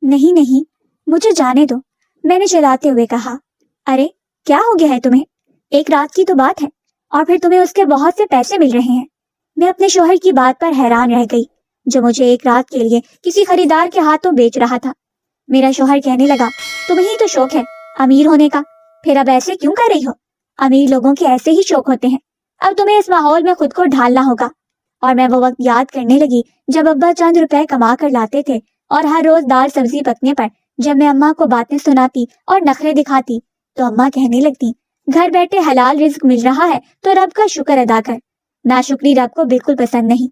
نہیں نہیں، مجھے جانے دو، میں نے چلاتے ہوئے کہا۔ ارے کیا ہو گیا ہے تمہیں؟ ایک رات کی تو بات ہے، اور پھر تمہیں اس کے بہت سے پیسے مل رہے ہیں۔ میں اپنے شوہر کی بات پر حیران رہ گئی، جو مجھے ایک رات کے لیے کسی خریدار کے ہاتھوں بیچ رہا تھا۔ میرا شوہر کہنے لگا، تمہیں تو شوق ہے امیر ہونے کا، پھر اب ایسے کیوں کر رہی ہو؟ امیر لوگوں کے ایسے ہی شوق ہوتے ہیں، اب تمہیں اس ماحول میں خود کو ڈھالنا ہوگا۔ اور میں وہ وقت یاد کرنے لگی جب ابا چند روپے کما کر لاتے تھے، اور ہر روز دال سبزی پکنے پر جب میں اماں کو باتیں سناتی اور نخرے دکھاتی تو اماں کہنے لگتی، گھر بیٹھے حلال رزق مل رہا ہے تو رب کا شکر ادا کر، ناشکری رب کو بالکل پسند نہیں،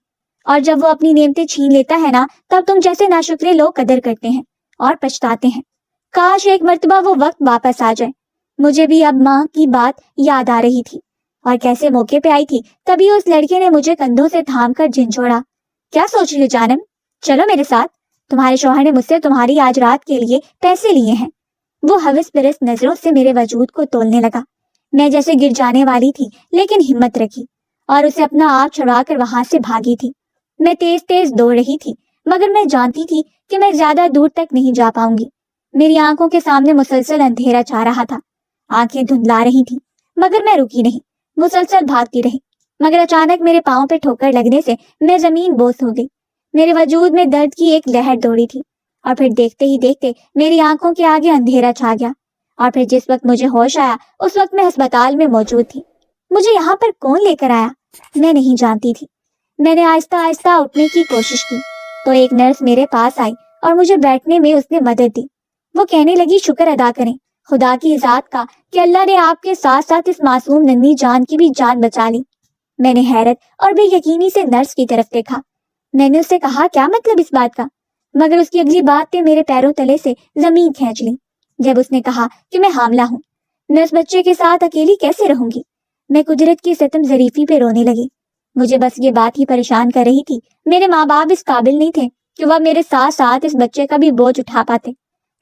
اور جب وہ اپنی نعمتیں چھین لیتا ہے نا، تب تم جیسے ناشکرے لوگ قدر کرتے ہیں اور پچھتاتے ہیں۔ کاش ایک مرتبہ وہ وقت واپس آ جائے۔ مجھے بھی اب ماں کی بات یاد آ رہی تھی، اور کیسے موقع پہ آئی تھی، تبھی اس لڑکے نے مجھے کندھوں سے تھام کر جھنجھوڑا۔ کیا سوچ رہی ہو جانم؟ چلو میرے ساتھ، تمہارے شوہر نے مجھ سے تمہاری آج رات کے لیے پیسے لیے ہیں۔ وہ ہوس پرست نظروں سے میرے وجود کو تولنے لگا۔ میں جیسے گر جانے والی تھی، لیکن ہمت رکھی اور اسے اپنا آپ چھڑا کر وہاں سے بھاگی تھی۔ میں تیز تیز دوڑ رہی تھی، مگر میں جانتی تھی کہ میں زیادہ دور تک نہیں جا پاؤں گی۔ میری آنکھوں کے سامنے مسلسل اندھیرا چھا رہا تھا، آنکھیں دھندلا رہی تھیں، مگر میں رکی نہیں، مسلسل بھاگتی رہی۔ مگر اچانک میرے پاؤں پہ ٹھوکر لگنے سے میں زمین بوس ہو گئی۔ میرے وجود میں درد کی ایک لہر دوڑی تھی، اور پھر دیکھتے ہی دیکھتے میری آنکھوں کے آگے اندھیرا چھا گیا، اور پھر جس وقت مجھے ہوش آیا اس وقت میں ہسپتال میں موجود تھی۔ مجھے یہاں پر کون لے کر آیا میں نہیں جانتی تھی۔ میں نے آہستہ آہستہ اٹھنے کی کوشش کی تو ایک نرس میرے پاس آئی اور مجھے بیٹھنے میں اس نے مدد دی۔ وہ کہنے لگی، شکر ادا کریں خدا کی ذات کا کہ اللہ نے آپ کے ساتھ ساتھ اس معصوم ننھی جان کی بھی جان بچا لی۔ میں نے حیرت اور بے یقینی سے نرس کی طرف دیکھا۔ میں نے اس سے کہا، کیا مطلب اس بات کا؟ مگر اس کی اگلی بات نے میرے پیروں تلے سے زمین کھینچ لی جب اس نے کہا کہ میں حاملہ ہوں۔ میں اس بچے کے ساتھ اکیلی کیسے رہوں گی؟ میں قدرت کی ستم ظریفی پہ رونے لگی۔ مجھے بس یہ بات ہی پریشان کر رہی تھی، میرے ماں باپ اس قابل نہیں تھے کہ وہ میرے ساتھ ساتھ اس بچے کا بھی بوجھ اٹھا پاتے،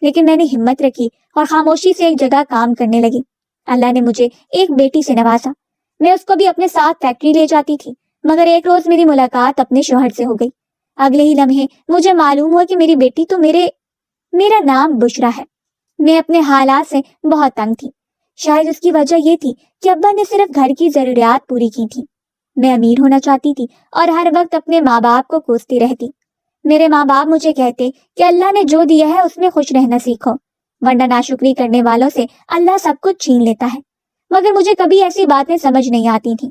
لیکن میں نے ہمت رکھی اور خاموشی سے ایک جگہ کام کرنے لگی۔ اللہ نے مجھے ایک بیٹی سے نوازا۔ میں اس کو بھی اپنے ساتھ فیکٹری لے جاتی تھی، مگر ایک روز میری ملاقات اپنے شوہر سے ہو گئی۔ اگلے ہی لمحے مجھے معلوم ہوا کہ میری بیٹی تو میرا نام بشرا ہے۔ میں اپنے حالات سے بہت تنگ تھی۔ شاید اس کی وجہ یہ تھی کہ ابا نے صرف گھر کی ضروریات پوری کی تھی۔ میں امیر ہونا چاہتی تھی اور ہر وقت اپنے ماں باپ کو کوستی رہتی۔ میرے ماں باپ مجھے کہتے کہ اللہ نے جو دیا ہے اس میں خوش رہنا سیکھو، ورنہ ناشکری کرنے والوں سے اللہ سب کچھ چھین لیتا ہے۔ مگر مجھے کبھی ایسی باتیں سمجھ نہیں آتی تھیں۔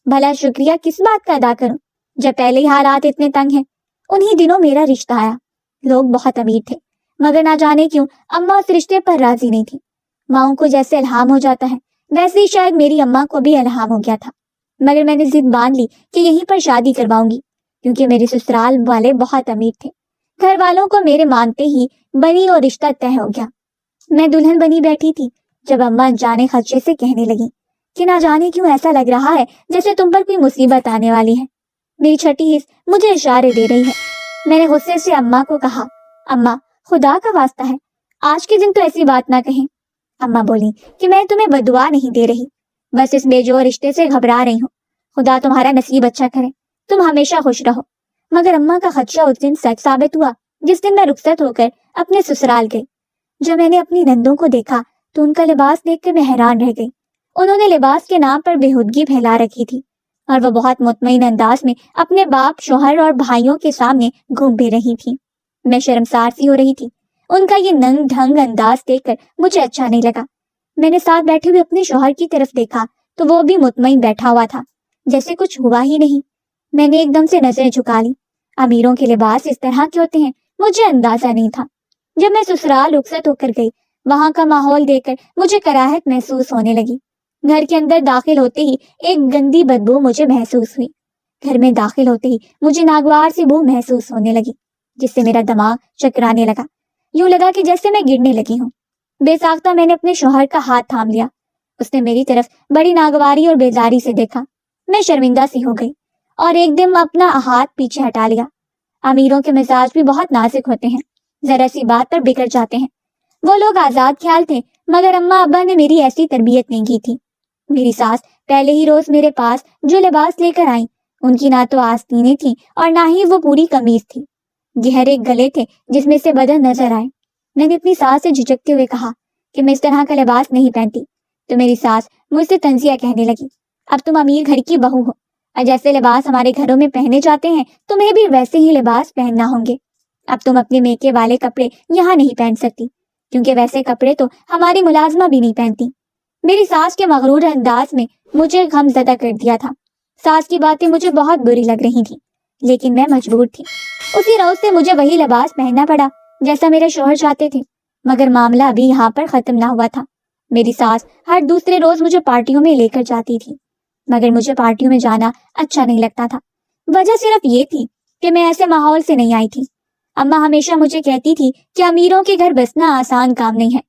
بھلا شکریہ کس بات کا ادا کروں جب پہلے ہی حالات اتنے تنگ ہیں؟ انہی دنوں میرا رشتہ آیا۔ لوگ بہت امیر تھے، مگر نہ جانے کیوں اماں اس رشتے پر راضی نہیں تھی۔ ماؤں کو جیسے الہام ہو جاتا ہے، ویسے ہی شاید میری اماں کو بھی الہام ہو گیا تھا۔ مگر میں نے ضد باندھ لی کہ یہیں پر شادی کرواؤں گی، کیونکہ میرے سسرال والے بہت امیر تھے۔ گھر والوں کو میرے مانتے ہی بنی اور رشتہ طے ہو گیا۔ میں دلہن بنی بیٹھی تھی جب اماں جانے خدشے سے کہنے لگی کہ نہ جانے کیوں ایسا لگ رہا ہے جیسے تم پر کوئی مصیبت آنے والی ہے۔ میری چھٹی حص مجھے اشارے دے رہی ہے۔ میں نے غصے سے اماں کو کہا، اماں خدا کا واسطہ ہے آج کے دن تو ایسی بات نہ کہیں۔ اماں بولی کہ میں تمہیں بددعا نہیں دے رہی، بس اس بے جو رشتے سے گھبرا رہی ہوں۔ خدا تمہارا نصیب اچھا کرے، تم ہمیشہ خوش رہو۔ مگر اماں کا خدشہ اس دن سچ ثابت ہوا جس دن میں رخصت ہو کر اپنے سسرال گئی۔ جب میں نے اپنی نندوں کو دیکھا تو ان کا لباس دیکھ کر میں حیران رہ گئی۔ انہوں نے لباس کے نام پر بےہودگی پھیلا رکھی تھی، اور وہ بہت مطمئن انداز میں اپنے باپ، شوہر اور بھائیوں کے سامنے گھوم بھی رہی تھی۔ میں شرمسار سی ہو رہی تھی۔ ان کا یہ ننگ ڈھنگ انداز دیکھ کر مجھے اچھا نہیں لگا۔ میں نے ساتھ بیٹھے ہوئے اپنے شوہر کی طرف دیکھا تو وہ بھی مطمئن بیٹھا ہوا تھا، جیسے کچھ ہوا ہی نہیں۔ میں نے ایک دم سے نظریں جھکا لی۔ امیروں کے لباس اس طرح کے ہوتے ہیں مجھے اندازہ نہیں تھا۔ جب میں سسرال رخصت ہو کر گئی، وہاں کا ماحول دیکھ کر مجھے کراہت محسوس ہونے لگی۔ گھر کے اندر داخل ہوتے ہی ایک گندی بدبو مجھے محسوس ہوئی۔ گھر میں داخل ہوتے ہی مجھے ناگوار سی بو محسوس ہونے لگی، جس سے میرا دماغ چکرانے لگا۔ یوں لگا کہ جیسے میں گرنے لگی ہوں۔ بے ساختہ میں نے اپنے شوہر کا ہاتھ تھام لیا۔ اس نے میری طرف بڑی ناگواری اور بیزاری سے دیکھا۔ میں شرمندہ سی ہو گئی اور ایک دم اپنا ہاتھ پیچھے ہٹا لیا۔ امیروں کے مزاج بھی بہت نازک ہوتے ہیں، ذرا سی بات پر بگڑ جاتے ہیں۔ وہ لوگ آزاد خیال تھے، مگر اماں ابا نے میری ایسی تربیت نہیں کی تھی۔ میری ساس پہلے ہی روز میرے پاس جو لباس لے کر آئیں، ان کی نہ تو آستینیں تھیں اور نہ ہی وہ پوری قمیض تھی۔ گہرے گلے تھے جس میں سے بدن نظر آئے۔ میں نے اپنی ساس سے جھجکتے ہوئے کہا کہ میں اس طرح کا لباس نہیں پہنتی۔ تو میری ساس مجھ سے طنزیہ کہنے لگی، اب تم امیر گھر کی بہو ہو اور جیسے لباس ہمارے گھروں میں پہنے جاتے ہیں تمہیں بھی ویسے ہی لباس پہننا ہوں گے۔ اب تم اپنے میکے والے کپڑے یہاں نہیں پہن سکتی، کیونکہ ویسے کپڑے تو ہماری ملازمہ بھی نہیں پہنتی۔ میری ساس کے مغرور انداز میں مجھے غم زدہ کر دیا تھا۔ ساس کی باتیں مجھے بہت بری لگ رہی تھیں، لیکن میں مجبور تھی۔ اسی روز سے مجھے وہی لباس پہننا پڑا جیسا میرے شوہر چاہتے تھے، مگر معاملہ ابھی یہاں پر ختم نہ ہوا تھا۔ میری ساس ہر دوسرے روز مجھے پارٹیوں میں لے کر جاتی تھی، مگر مجھے پارٹیوں میں جانا اچھا نہیں لگتا تھا۔ وجہ صرف یہ تھی کہ میں ایسے ماحول سے نہیں آئی تھی۔ اماں ہمیشہ مجھے کہتی تھی کہ امیروں کے گھر بسنا آسان کام نہیں ہے۔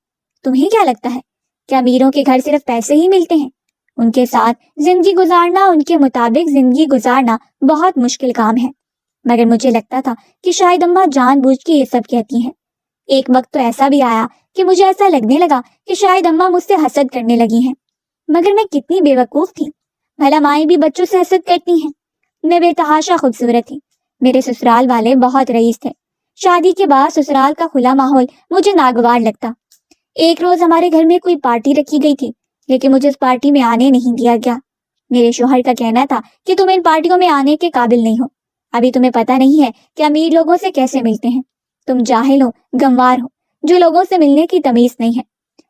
تمہیں کیا لگتا ہے کہ امیروں کے گھر صرف پیسے ہی ملتے ہیں؟ ان کے ساتھ زندگی گزارنا، ان کے مطابق زندگی گزارنا بہت مشکل کام ہے۔ مگر مجھے لگتا تھا کہ شاید اماں جان بوجھ کے یہ سب کہتی ہیں۔ ایک وقت تو ایسا بھی آیا کہ مجھے ایسا لگنے لگا کہ شاید اماں مجھ سے حسد کرنے لگی ہیں، مگر میں کتنی بے وقوف تھی۔ بھلا مائیں بھی بچوں سے حسد کرتی ہیں؟ میں بے تحاشا خوبصورت تھی۔ میرے سسرال والے بہت رئیس تھے۔ شادی کے بعد سسرال کا کھلا ماحول مجھے ناگوار لگتا۔ ایک روز ہمارے گھر میں کوئی پارٹی رکھی گئی تھی، لیکن مجھے اس پارٹی میں آنے نہیں دیا گیا۔ میرے شوہر کا کہنا تھا کہ تم ان پارٹیوں میں آنے کے قابل نہیں ہو، ابھی تمہیں پتہ نہیں ہے کہ امیر لوگوں سے کیسے ملتے ہیں، تم جاہل ہو، گنوار ہو، جو لوگوں سے ملنے کی تمیز نہیں ہے،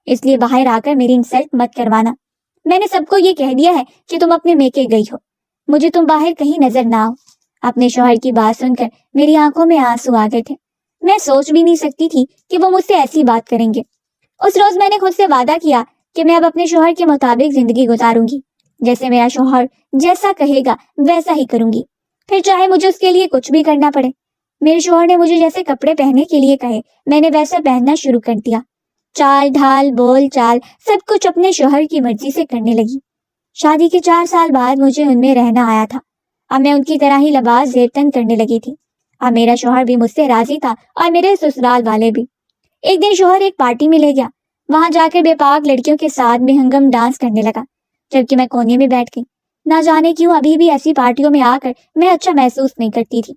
اس لیے باہر آ کر میری انسلٹ مت کروانا۔ میں نے سب کو یہ کہہ دیا ہے کہ تم اپنے میکے گئی ہو، مجھے تم باہر کہیں نظر نہ آؤ۔ اپنے شوہر کی بات سن کر میری آنکھوں میں آنسو آ گئے تھے۔ میں سوچ بھی نہیں سکتی تھی کہ وہ مجھ سے ایسی بات کریں گے۔ اس روز میں نے خود سے وعدہ کیا کہ میں اب اپنے شوہر کے مطابق زندگی گزاروں گی، جیسے میرا شوہر جیسا کہے گا ویسا ہی کروں گی، پھر چاہے مجھے اس کے لیے کچھ بھی کرنا پڑے۔ میرے شوہر نے مجھے جیسے کپڑے پہننے کے لیے کہے میں نے ویسا پہننا شروع کر دیا۔ چال ڈھال بول چال سب کچھ اپنے شوہر کی مرضی سے کرنے لگی۔ شادی کے 4 سال بعد مجھے ان میں رہنا آیا تھا۔ اب میں ان کی طرح ہی لباس زیب تن کرنے لگی تھی۔ اب میرا شوہر بھی مجھ سے راضی تھا اور میرے سسرال والے بھی۔ ایک دن شوہر ایک پارٹی میں لے گیا، وہاں جا کر بے پاک لڑکیوں کے ساتھ بے ہنگم ڈانس کرنے لگا، جبکہ میں کونے میں بیٹھ گئی۔ نہ جانے کیوں ابھی بھی ایسی پارٹیوں میں آ کر میں اچھا محسوس نہیں کرتی تھی۔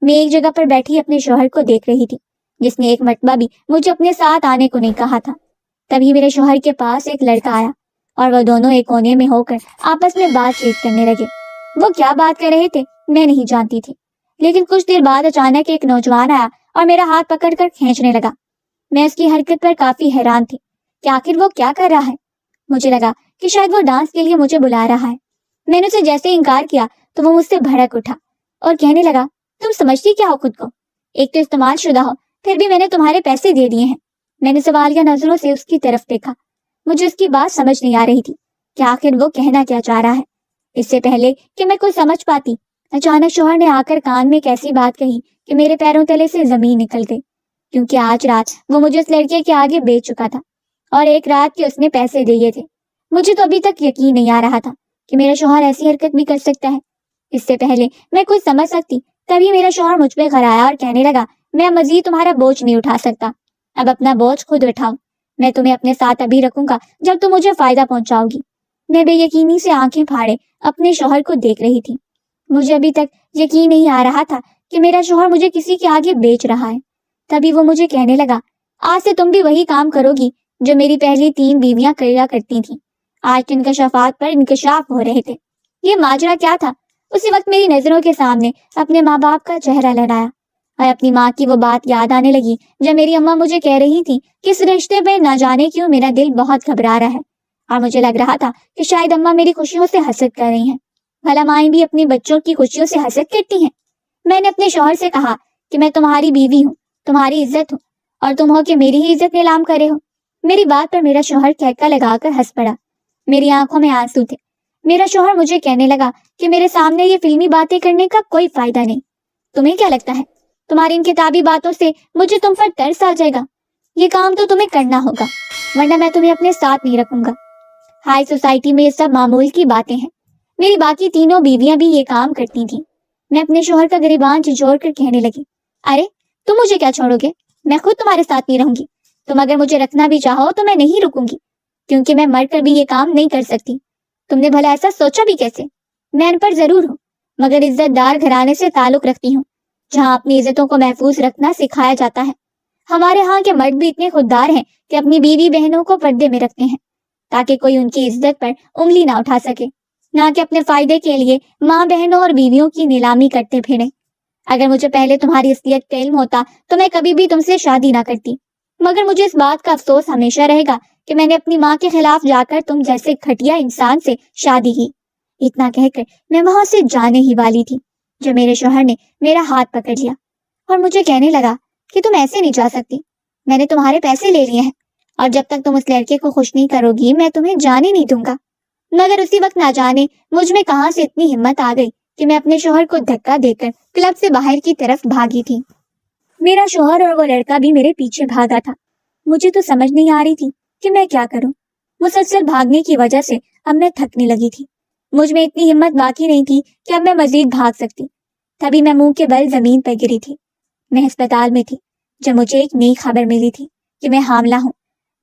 میں ایک جگہ پر بیٹھی اپنے شوہر کو دیکھ رہی تھی، جس نے ایک مرتبہ بھی مجھے اپنے ساتھ آنے کو نہیں کہا تھا۔ تبھی میرے شوہر کے پاس ایک لڑکا آیا اور وہ دونوں ایک کونے میں ہو کر آپس میں بات چیت کرنے لگے۔ وہ کیا بات کر رہے تھے میں نہیں جانتی تھی، لیکن کچھ دیر بعد اچانک ایک نوجوان آیا اور میرا ہاتھ پکڑ کر کھینچنے لگا۔ میں اس کی حرکت پر کافی حیران تھی کہ آخر وہ کیا کر رہا ہے۔ مجھے لگا کہ شاید وہ ڈانس کے لیے مجھے بلا رہا ہے۔ میں نے اسے جیسے انکار کیا تو وہ مجھ سے بھڑک اٹھا اور کہنے لگا، تم سمجھتی کیا ہو خود کو؟ ایک تو استعمال شدہ ہو، پھر بھی میں نے تمہارے پیسے دے دیے ہیں۔ میں نے سوالیہ نظروں سے اس کی طرف دیکھا۔ مجھے اس کی بات سمجھ نہیں آ رہی تھی کہ آخر وہ کہنا کیا چاہ رہا ہے۔ اس سے پہلے کہ میں کچھ سمجھ پاتی، اچانک شوہر نے آ کر کان میں ایک ایسی بات کہی کہ میرے پیروں تلے سے زمین نکل گئی، کیونکہ آج رات وہ مجھے اس لڑکے کے آگے بیچ چکا تھا اور ایک رات کے اس نے پیسے دیے تھے۔ مجھے تو ابھی تک یقین نہیں آ رہا تھا کہ میرا شوہر ایسی حرکت بھی کر سکتا ہے۔ اس سے پہلے میں کچھ سمجھ سکتی، تبھی میرا شوہر مجھ پہ غرایا اور کہنے لگا، میں مزید تمہارا بوجھ نہیں اٹھا سکتا، اب اپنا بوجھ خود اٹھاؤ۔ میں تمہیں اپنے ساتھ ابھی رکھوں گا جب تم مجھے فائدہ پہنچاؤ گی۔ میں بے یقینی سے آنکھیں پھاڑے اپنے شوہر کو دیکھ رہی تھی۔ مجھے ابھی تک یقین نہیں آ رہا تھا کہ میرا شوہر مجھے کسی کے آگے بیچ رہا ہے۔ تبھی وہ مجھے کہنے لگا، آج سے تم بھی وہی کام کرو گی جو میری پہلی 3 بیویاں کیا کرتی تھیں۔ آج تو انکشافات پر انکشاف ہو رہے تھے۔ یہ ماجرا کیا تھا؟ اسی وقت میری نظروں کے سامنے اپنے ماں باپ کا چہرہ لہرایا اور اپنی ماں کی وہ بات یاد آنے لگی جب میری اماں مجھے کہہ رہی تھی کہ اس رشتے پہ نہ جانے کیوں میرا دل بہت گھبرا رہا ہے، اور مجھے لگ رہا تھا کہ شاید اماں میری خوشیوں سے حسد کر رہی ہیں۔ بھلا مائیں بھی اپنی بچوں کی خوشیوں سے حسد کرتی ہیں؟ میں نے اپنے شوہر سے کہا کہ میں تمہاری بیوی ہوں، تمہاری عزت ہوں، اور تم ہو کہ میری ہی عزت نیلام کرے ہو۔ میری بات پر میرا شوہر ٹھیکا لگا کر ہنس پڑا۔ میری آنکھوں میں آنسو تھے۔ میرا شوہر مجھے کہنے لگا کہ میرے سامنے یہ فلمی باتیں کرنے کا کوئی فائدہ نہیں۔ تمہیں کیا لگتا ہے تمہاری ان کتابی باتوں سے مجھے تم پر ترس آ جائے گا؟ یہ کام تو تمہیں کرنا ہوگا، ورنہ میں تمہیں اپنے ساتھ نہیں رکھوں گا۔ ہائی سوسائٹی میں یہ سب معمول کی باتیں ہیں۔ میری باقی 3 بیویاں بھی یہ کام کرتی تھیں۔ میں اپنے شوہر کا گریبان جھنجھوڑ کر کہنے لگی، ارے تم مجھے کیا چھوڑو گے؟ میں خود تمہارے ساتھ نہیں رہوں گی۔ تم اگر مجھے رکھنا بھی چاہو تو میں نہیں رکوں گی، کیونکہ میں مر کر بھی یہ کام نہیں کر سکتی۔ تم نے بھلا ایسا سوچا بھی کیسے؟ میں ان پر ضرور ہوں، مگر عزت دار گھرانے سے تعلق رکھتی ہوں، جہاں اپنی عزتوں کو محفوظ رکھنا سکھایا جاتا ہے۔ ہمارے ہاں کے مرد بھی اتنے خوددار ہیں کہ اپنی بیوی بہنوں کو پردے میں رکھتے ہیں تاکہ کوئی ان کی عزت پر انگلی نہ اٹھا سکے، نہ کہ اپنے فائدے کے لیے ماں بہنوں اور بیویوں کی نیلامی کرتے پھریں۔ اگر مجھے پہلے تمہاری اصلیت کا علم ہوتا تو میں کبھی بھی تم سے شادی نہ کرتی، مگر مجھے اس بات کا افسوس ہمیشہ رہے گا کہ میں نے اپنی ماں کے خلاف جا کر تم جیسے گھٹیا انسان سے شادی کی۔ اتنا کہہ کر میں وہاں سے جانے ہی والی تھی جب میرے شوہر نے میرا ہاتھ پکڑ لیا اور مجھے کہنے لگا کہ تم ایسے نہیں جا سکتی، میں نے تمہارے پیسے لے لیے ہیں اور جب تک تم اس لڑکے کو خوش نہیں کرو گی میں تمہیں جانے نہیں دوں گا۔ مگر اسی وقت نہ جانے مجھ میں کہاں سے اتنی ہمت آ گئی کہ میں اپنے شوہر کو دھکا دے کر کلب سے باہر کی طرف بھاگی تھی۔ میرا شوہر اور وہ لڑکا بھی میرے پیچھے بھاگا تھا۔ مجھے تو سمجھ نہیں آ رہی تھی کہ میں کیا کروں۔ مسلسل بھاگنے کی وجہ سے اب میں تھکنے لگی تھی، مجھ میں اتنی ہمت باقی نہیں تھی کہ اب میں مزید بھاگ سکتی۔ تبھی میں منہ کے بل زمین پر گری تھی۔ میں ہسپتال میں تھی جب مجھے ایک نئی خبر ملی تھی کہ میں حاملہ ہوں۔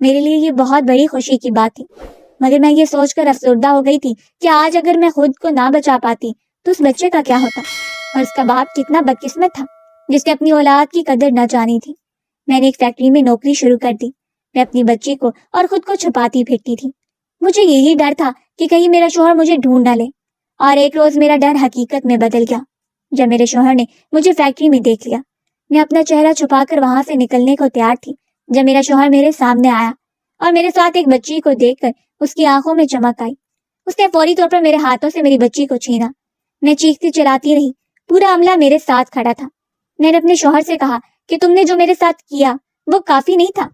میرے لیے یہ بہت بڑی خوشی کی بات تھی، مگر میں یہ سوچ کر افسردہ ہو گئی تھی کہ آج اگر میں خود کو نہ بچا پاتی تو اس بچے کا کیا ہوتا، اور اس کا باپ کتنا بدقسمت تھا جس نے اپنی اولاد کی قدر نہ جانی تھی۔ میں نے ایک فیکٹری میں نوکری شروع کر دی۔ میں اپنی بچی کو اور خود کو چھپاتی پھرتی تھی۔ مجھے یہی ڈر تھا کہ کہیں میرا شوہر مجھے ڈھونڈ نہ لے، اور ایک روز میرا ڈر حقیقت میں بدل گیا جب میرے شوہر نے مجھے فیکٹری میں دیکھ لیا۔ میں اپنا چہرہ چھپا کر وہاں سے نکلنے کو تیار تھی جب میرا شوہر میرے سامنے آیا اور میرے ساتھ ایک بچی کو دیکھ کر اس کی آنکھوں میں چمک آئی۔ اس نے فوری طور پر میرے ہاتھوں سے میری بچی کو چھینا۔ میں چیختی چلاتی رہی، پورا عملہ میرے ساتھ کھڑا تھا۔ میں نے اپنے شوہر سے کہا کہ تم نے جو میرے ساتھ کیا وہ کافی نہیں تھا،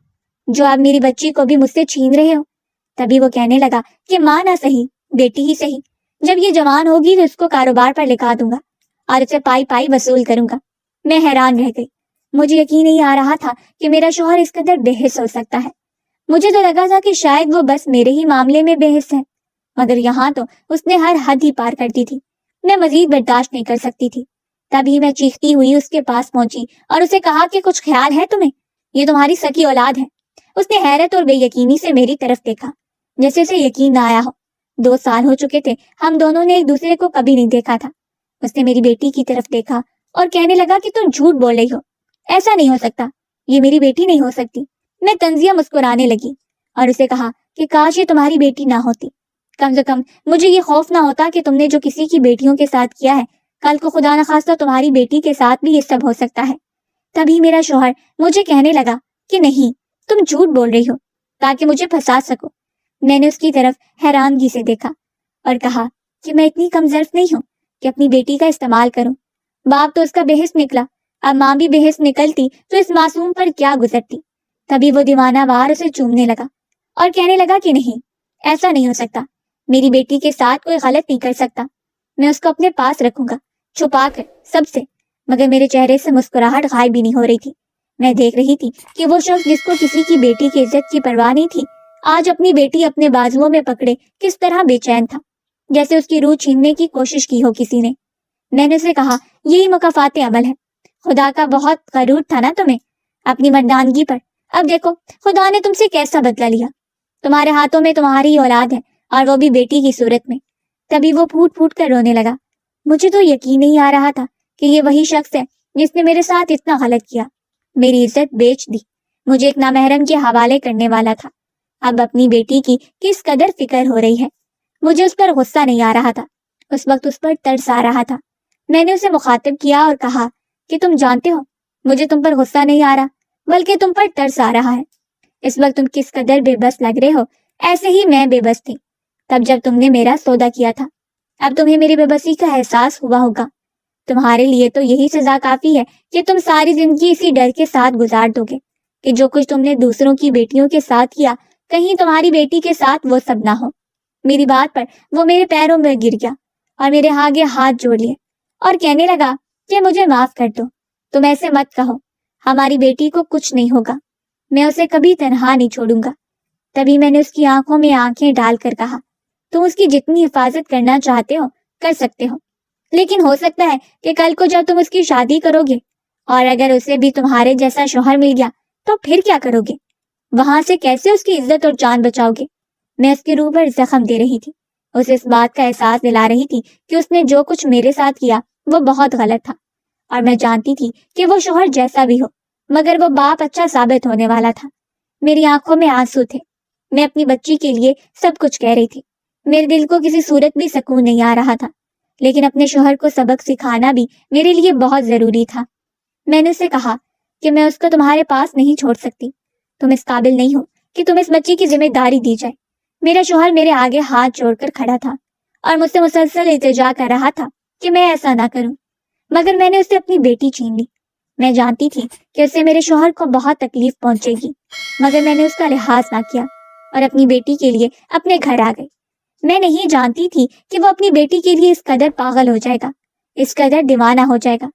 جو آپ میری بچی کو بھی مجھ سے چھین رہے ہو۔ تبھی وہ کہنے لگا کہ ماں نہ صحیح بیٹی ہی صحیح، جب یہ جوان ہوگی تو اس کو کاروبار پر لکھا دوں گا اور اسے پائی پائی وصول کروں گا۔ میں حیران رہ گئی، مجھے یقین نہیں آ رہا تھا کہ میرا شوہر اس قدر بے حس ہو سکتا ہے۔ مجھے تو لگا تھا کہ شاید وہ بس میرے ہی معاملے میں بے حس ہے، مگر یہاں تو اس نے ہر حد ہی پار کر دی تھی۔ میں مزید برداشت نہیں کر سکتی تھی۔ تبھی میں چیختی ہوئی اس کے پاس پہنچی اور اسے کہا کہ کچھ خیال ہے تمہیں؟ یہ تمہاری سکی اولاد ہے۔ اس نے حیرت اور بے یقینی سے میری طرف دیکھا جیسے اسے یقین نہ آیا ہو۔ 2 سال ہو چکے تھے ہم دونوں نے ایک دوسرے کو کبھی نہیں دیکھا تھا۔ اس نے میری بیٹی کی طرف دیکھا اور کہنے لگا کہ تم جھوٹ بول رہی ہو، ایسا نہیں ہو سکتا، یہ میری بیٹی نہیں ہو سکتی۔ میں طنزیہ مسکرانے لگی اور اسے کہا کہ کاش یہ تمہاری بیٹی نہ ہوتی، کم سے کم مجھے یہ خوف نہ ہوتا کہ تم نے جو کسی کی بیٹیوں کے ساتھ کیا ہے کل کو خدا نخواستہ تمہاری بیٹی کے ساتھ بھی یہ سب ہو سکتا ہے۔ تبھی میرا شوہر مجھے کہنے لگا کہ نہیں، تم جھوٹ بول رہی ہو تاکہ مجھے پھنسا سکو۔ میں نے اس کی طرف حیرانگی سے دیکھا اور کہا کہ میں اتنی کم ظرف نہیں ہوں کہ اپنی بیٹی کا استعمال کروں۔ باپ تو اس کا بے حس نکلا، اب ماں بھی بے حس نکلتی تو اس معصوم پر کیا گزرتی۔ تبھی وہ دیوانہ وار اسے چومنے لگا اور کہنے لگا کہ نہیں، ایسا نہیں ہو سکتا، میری بیٹی کے ساتھ کوئی غلط نہیں کر سکتا، میں اس کو اپنے پاس رکھوں گا چھپا کر سب سے۔ مگر میرے چہرے سے مسکراہٹ غائب بھی نہیں ہو رہی تھی۔ میں دیکھ رہی تھی کہ وہ شخص جس کو کسی کی بیٹی کی عزت کی پرواہ نہیں تھی، آج اپنی بیٹی اپنے بازوؤں میں پکڑے کس طرح بے چین تھا، جیسے اس کی روح چھیننے کی کوشش کی ہو کسی نے۔ میں نے اسے کہا یہی مکافات عمل ہے، خدا کا بہت غرور تھا نا تمہیں اپنی مردانگی پر، اب دیکھو خدا نے تم سے کیسا بدلہ لیا، تمہارے ہاتھوں میں تمہاری اولاد ہے اور وہ بھی بیٹی کی صورت میں۔ تبھی وہ پھوٹ پھوٹ کر رونے لگا۔ مجھے تو یقین نہیں آ رہا تھا کہ یہ وہی شخص ہے جس نے میرے ساتھ اتنا غلط کیا، میری عزت بیچ دی، مجھے ایک نامحرم کے حوالے کرنے والا تھا۔ اب اپنی بیٹی کی کس قدر فکر ہو رہی ہے۔ مجھے اس پر غصہ نہیں آ رہا تھا، اس وقت اس پر ترس آ رہا تھا۔ میں نے اسے مخاطب کیا اور کہا کہ تم جانتے ہو مجھے تم پر غصہ نہیں آ رہا بلکہ تم پر ترس آ رہا ہے۔ اس وقت تم کس قدر بے بس لگ رہے ہو، ایسے ہی میں بے بس تھی تب جب تم نے میرا سودا کیا تھا۔ اب تمہیں میری بے بسی کا احساس ہوا ہوگا۔ تمہارے لیے تو یہی سزا کافی ہے کہ تم ساری زندگی اسی ڈر کے ساتھ گزار دو گے کہ جو کچھ تم نے دوسروں کی بیٹیوں کے ساتھ کیا کہیں تمہاری بیٹی کے ساتھ وہ سب نہ ہو۔ میری بات پر وہ میرے پیروں میں گر گیا اور میرے آگے ہاتھ جوڑ لیے اور کہنے لگا کہ مجھے معاف کر دو، تم ایسے مت کہو، ہماری بیٹی کو کچھ نہیں ہوگا، میں اسے کبھی تنہا نہیں چھوڑوں گا۔ تبھی میں نے اس کی آنکھوں میں آنکھیں ڈال کر کہا تم اس کی جتنی حفاظت کرنا چاہتے ہو کر سکتے ہو، لیکن ہو سکتا ہے کہ کل کو جب تم اس کی شادی کرو گے اور اگر اسے بھی تمہارے جیسا شوہر مل گیا تو پھر کیا کرو گے؟ وہاں سے کیسے اس کی عزت اور جان بچاؤ گے؟ میں اس کی روح پر زخم دے رہی تھی، اسے اس بات کا احساس دلا رہی تھی کہ اس نے جو کچھ میرے ساتھ کیا وہ بہت غلط تھا، اور میں جانتی تھی کہ وہ شوہر جیسا بھی ہو مگر وہ باپ اچھا ثابت ہونے والا تھا۔ میری آنکھوں میں آنسو تھے۔ میں اپنی بچی کے لیے سب کچھ کہہ رہی تھی۔ میرے دل کو کسی صورت بھی سکون نہیں آ رہا تھا، لیکن اپنے شوہر کو سبق سکھانا بھی میرے لیے بہت ضروری تھا۔ میں نے اسے کہا کہ میں اس کو تمہارے پاس نہیں چھوڑ سکتی، تم اس قابل نہیں ہو کہ تم اس بچی کی ذمہ داری دی جائے۔ میرا شوہر میرے آگے ہاتھ جوڑ کر کھڑا تھا اور مجھ سے مسلسل التجا کر رہا تھا کہ میں ایسا نہ کروں، مگر میں نے اسے اپنی بیٹی چھین لی۔ میں جانتی تھی کہ اس سے میرے شوہر کو بہت تکلیف پہنچے گی، مگر میں نے اس کا لحاظ نہ کیا اور اپنی بیٹی کے لیے اپنے گھر آ گئی۔ میں نہیں جانتی تھی کہ وہ اپنی بیٹی کے لیے اس قدر پاگل ہو جائے گا، اس قدر دیوانہ ہو جائے گا۔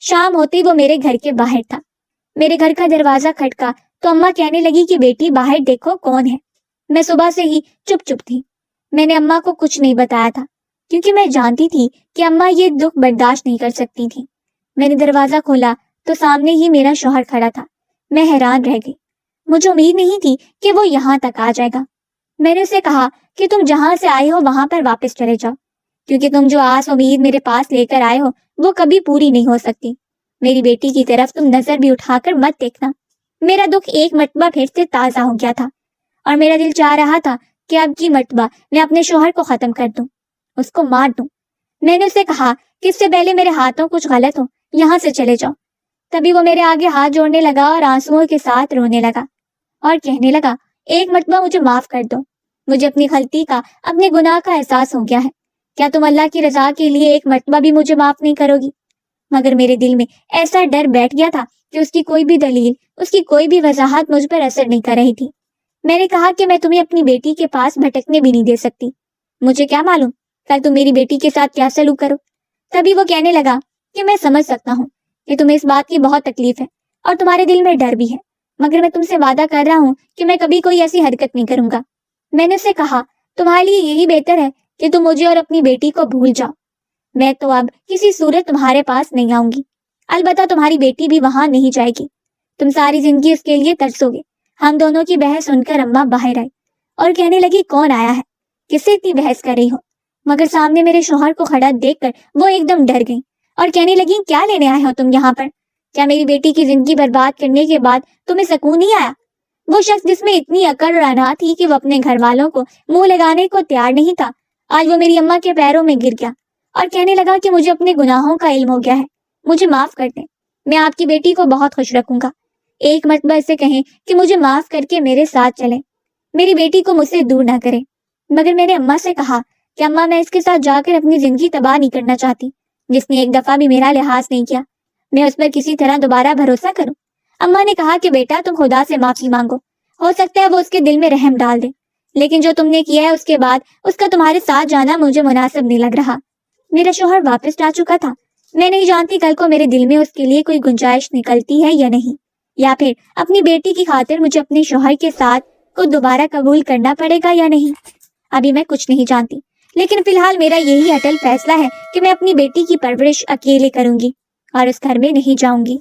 شام ہوتی وہ میرے گھر کے باہر تھا۔ میرے گھر کا دروازہ کھٹکا تو اماں کہنے لگی کہ بیٹی باہر دیکھو کون ہے۔ میں صبح سے ہی چپ چپ تھی۔ میں نے اماں کو کچھ نہیں بتایا تھا، کیونکہ میں جانتی تھی کہ اماں یہ دکھ برداشت نہیں کر سکتی تھی۔ میں نے دروازہ کھولا تو سامنے ہی میرا شوہر کھڑا تھا۔ میں حیران رہ گئی، مجھے امید نہیں تھی کہ وہ یہاں تک آ جائے گا۔ میں نے اسے کہا کہ تم جہاں سے آئے ہو وہاں پر واپس چلے جاؤ، کیونکہ تم جو آس امید میرے پاس لے کر آئے ہو وہ کبھی پوری نہیں ہو سکتی۔ میری بیٹی کی طرف تم نظر بھی اٹھا کر مت دیکھنا۔ میرا دکھ ایک مرتبہ پھر سے تازہ ہو گیا تھا اور میرا دل چاہ رہا تھا کہ اب کی مرتبہ میں اپنے شوہر کو ختم کر دوں، اس کو مار دوں۔ میں نے اسے کہا کہ اس سے پہلے میرے ہاتھوں کچھ غلط ہو یہاں سے چلے جاؤ۔ تبھی وہ میرے آگے ہاتھ جوڑنے لگا اور آنسوؤں کے ساتھ رونے لگا اور کہنے لگا، ایک مرتبہ مجھے معاف کر دو، مجھے اپنی غلطی کا، اپنے گناہ کا احساس ہو گیا ہے۔ کیا تم اللہ کی رضا کے لیے ایک مرتبہ بھی مجھے معاف نہیں کرو گی؟ مگر میرے دل میں ایسا ڈر بیٹھ گیا تھا کہ اس کی کوئی بھی دلیل، اس کی کوئی بھی وضاحت مجھ پر اثر نہیں کر رہی تھی۔ میں نے کہا کہ میں تمہیں اپنی بیٹی کے پاس بھٹکنے بھی نہیں دے سکتی، مجھے کیا معلوم کل تم میری بیٹی کے ساتھ کیا سلوک کرو۔ تبھی وہ کہنے لگا کہ میں سمجھ سکتا ہوں کہ تمہیں اس بات کی بہت تکلیف ہے اور تمہارے دل میں ڈر بھی ہے، مگر میں تم سے وعدہ کر رہا ہوں کہ میں کبھی کوئی ایسی حرکت نہیں کروں گا۔ میں نے اسے کہا، تمہارے لیے یہی بہتر ہے کہ تم مجھے اور اپنی بیٹی کو بھول جاؤ۔ میں تو اب کسی صورت تمہارے پاس نہیں آؤں گی، البتہ تمہاری بیٹی بھی وہاں نہیں جائے گی۔ تم ساری زندگی اس کے لیے ترسو گے۔ ہم دونوں کی بحث سن کر اماں باہر آئی اور کہنے لگی، کون آیا ہے، کس سے اتنی بحث کر رہی ہو؟ مگر سامنے میرے شوہر کو کھڑا دیکھ کر وہ ایک دم ڈر گئی اور کہنے لگی، کیا لینے آئے ہو تم یہاں پر؟ کیا میری بیٹی کی زندگی برباد کرنے کے بعد تمہیں سکون نہیں آیا؟ وہ شخص جس میں اتنی عقل اور انا تھی کہ وہ اپنے گھر والوں کو منہ لگانے کو تیار نہیں تھا، آج وہ میری اماں کے پیروں میں گر گیا اور کہنے لگا کہ مجھے اپنے گناہوں کا علم ہو گیا ہے، مجھے معاف کر دیں، میں آپ کی بیٹی کو بہت خوش رکھوں گا۔ ایک مرتبہ اسے کہیں کہ مجھے معاف کر کے میرے ساتھ چلیں، میری بیٹی کو مجھ سے دور نہ کریں۔ مگر میں نے اماں سے کہا کہ اماں، میں اس کے ساتھ جا کر اپنی زندگی تباہ نہیں کرنا چاہتی، جس نے ایک دفعہ بھی میرا لحاظ نہیں کیا، میں اس پر کسی طرح دوبارہ بھروسہ کروں۔ اماں نے کہا کہ بیٹا، تم خدا سے معافی مانگو، ہو سکتا ہے وہ اس کے دل میں رحم ڈال دے، لیکن جو تم نے کیا ہے اس کے بعد اس کا تمہارے ساتھ جانا مجھے مناسب نہیں لگ رہا۔ میرا شوہر واپس جا چکا تھا۔ میں نہیں جانتی کل کو میرے دل میں اس کے لیے کوئی گنجائش نکلتی ہے یا نہیں، یا پھر اپنی بیٹی کی خاطر مجھے اپنے شوہر کے ساتھ کو دوبارہ قبول کرنا پڑے گا یا نہیں۔ ابھی میں کچھ نہیں جانتی، لیکن فی الحال میرا یہی اٹل فیصلہ ہے کہ میں اپنی بیٹی کی پرورش اکیلے کروں گی اور اس گھر میں نہیں جاؤں گی۔